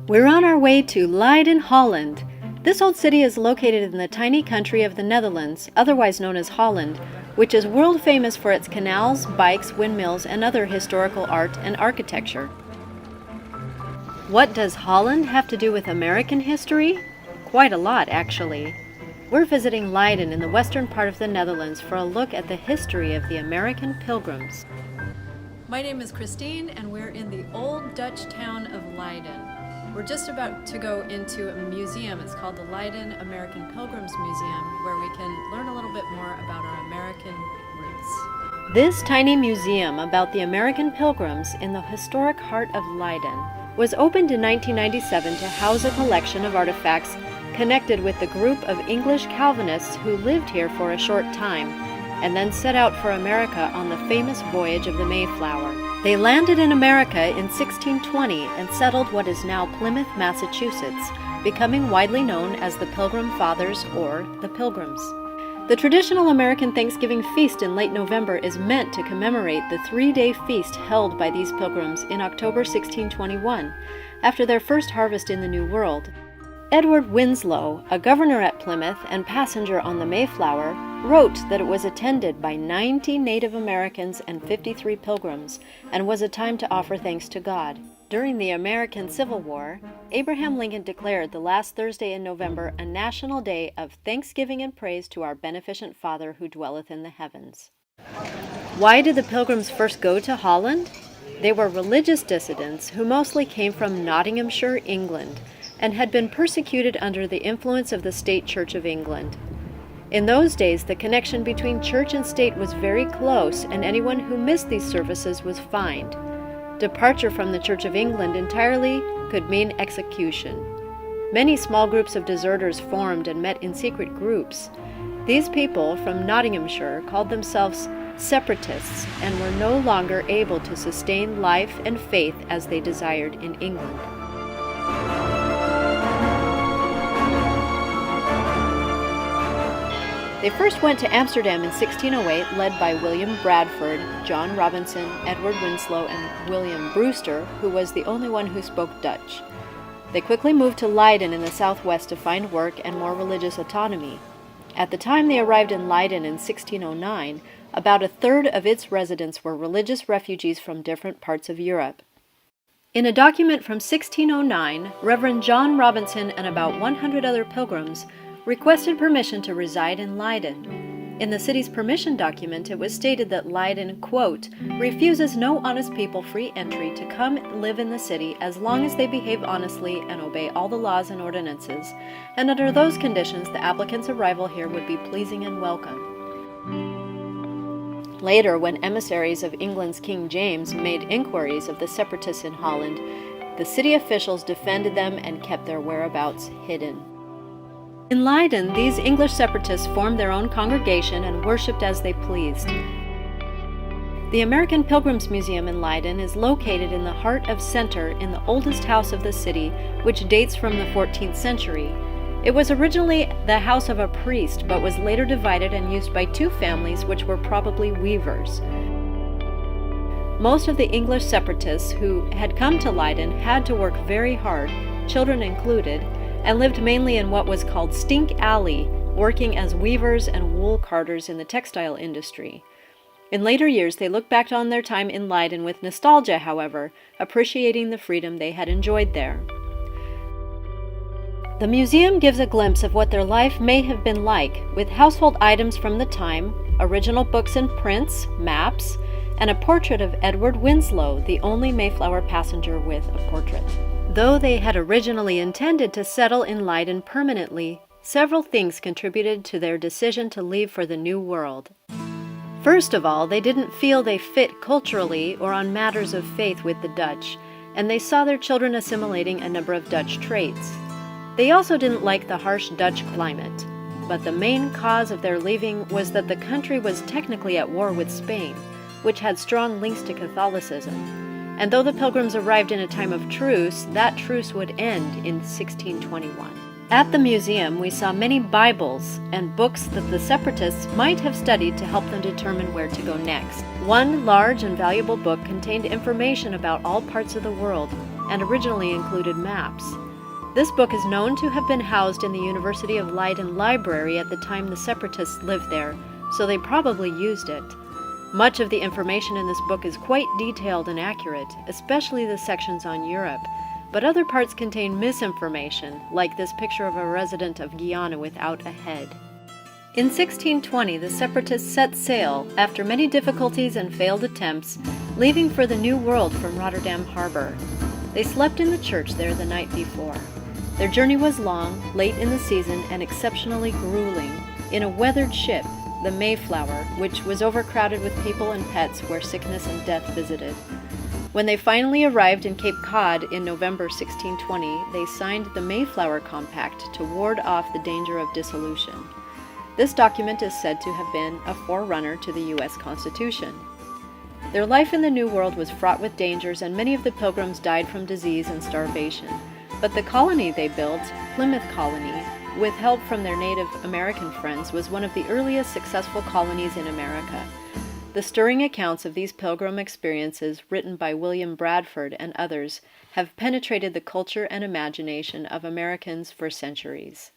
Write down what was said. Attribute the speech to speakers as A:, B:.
A: We're on our way to Leiden, Holland. This old city is located in the tiny country of the Netherlands, otherwise known as Holland, which is world famous for its canals, bikes, windmills, and other historical art and architecture. What does Holland have to do with American history? Quite a lot, actually. We're visiting Leiden in the western part of the Netherlands for a look at the history of the American Pilgrims. My name is Christine, and we're in the old Dutch town of Leiden. We're just about to go into a museum. It's called the Leiden American Pilgrims Museum, where we can learn a little bit more about our American roots. This tiny museum about the American Pilgrims in the historic heart of Leiden was opened in 1997 to house a collection of artifacts connected with the group of English Calvinists who lived here for a short time and then set out for America on the famous voyage of the Mayflower. They landed in America in 1620 and settled what is now Plymouth, Massachusetts, becoming widely known as the Pilgrim Fathers or the Pilgrims. The traditional American Thanksgiving feast in late November is meant to commemorate the three-day feast held by these pilgrims in October 1621, after their first harvest in the New World. Edward Winslow, a governor at Plymouth and passenger on the Mayflower, wrote that it was attended by 90 Native Americans and 53 pilgrims, and was a time to offer thanks to God. During the American Civil War, Abraham Lincoln declared the last Thursday in November a national day of thanksgiving and praise to our beneficent Father who dwelleth in the heavens. Why did the Pilgrims first go to Holland? They were religious dissidents who mostly came from Nottinghamshire, England, and had been persecuted under the influence of the State Church of England. In those days, the connection between church and state was very close, and anyone who missed these services was fined. Departure from the Church of England entirely could mean execution. Many small groups of deserters formed and met in secret groups. These people from Nottinghamshire called themselves separatists and were no longer able to sustain life and faith as they desired in England. They first went to Amsterdam in 1608, led by William Bradford, John Robinson, Edward Winslow, and William Brewster, who was the only one who spoke Dutch. They quickly moved to Leiden in the southwest to find work and more religious autonomy. At the time they arrived in Leiden in 1609, about a third of its residents were religious refugees from different parts of Europe. In a document from 1609, Reverend John Robinson and about 100 other pilgrims requested permission to reside in Leiden. In the city's permission document, it was stated that Leiden, quote, refuses no honest people free entry to come live in the city as long as they behave honestly and obey all the laws and ordinances, and under those conditions the applicant's arrival here would be pleasing and welcome. Later, when emissaries of England's King James made inquiries of the separatists in Holland, the city officials defended them and kept their whereabouts hidden. In Leiden, these English separatists formed their own congregation and worshipped as they pleased. The American Pilgrims Museum in Leiden is located in the heart of center in the oldest house of the city, which dates from the 14th century. It was originally the house of a priest, but was later divided and used by two families which were probably weavers. Most of the English separatists who had come to Leiden had to work very hard, children included, and lived mainly in what was called Stink Alley, working as weavers and wool carders in the textile industry. In later years, they looked back on their time in Leiden with nostalgia, however, appreciating the freedom they had enjoyed there. The museum gives a glimpse of what their life may have been like, with household items from the time, original books and prints, maps, and a portrait of Edward Winslow, the only Mayflower passenger with a portrait. Though they had originally intended to settle in Leiden permanently, several things contributed to their decision to leave for the New World. First of all, they didn't feel they fit culturally or on matters of faith with the Dutch, and they saw their children assimilating a number of Dutch traits. They also didn't like the harsh Dutch climate, but the main cause of their leaving was that the country was technically at war with Spain, which had strong links to Catholicism. And though the Pilgrims arrived in a time of truce, that truce would end in 1621. At the museum, we saw many Bibles and books that the separatists might have studied to help them determine where to go next. One large and valuable book contained information about all parts of the world, and originally included maps. This book is known to have been housed in the University of Leiden library at the time the separatists lived there, so they probably used it. Much of the information in this book is quite detailed and accurate, especially the sections on Europe, but other parts contain misinformation, like this picture of a resident of Guyana without a head. In 1620, the separatists set sail, after many difficulties and failed attempts, leaving for the New World from Rotterdam harbor. They slept in the church there the night before. Their journey was long, late in the season, and exceptionally grueling, in a weathered ship, the Mayflower, which was overcrowded with people and pets where sickness and death visited. When they finally arrived in Cape Cod in November 1620, they signed the Mayflower Compact to ward off the danger of dissolution. This document is said to have been a forerunner to the U.S. Constitution. Their life in the New World was fraught with dangers, and many of the Pilgrims died from disease and starvation. But the colony they built, Plymouth Colony, with help from their Native American friends, was one of the earliest successful colonies in America. The stirring accounts of these Pilgrim experiences, written by William Bradford and others, have penetrated the culture and imagination of Americans for centuries.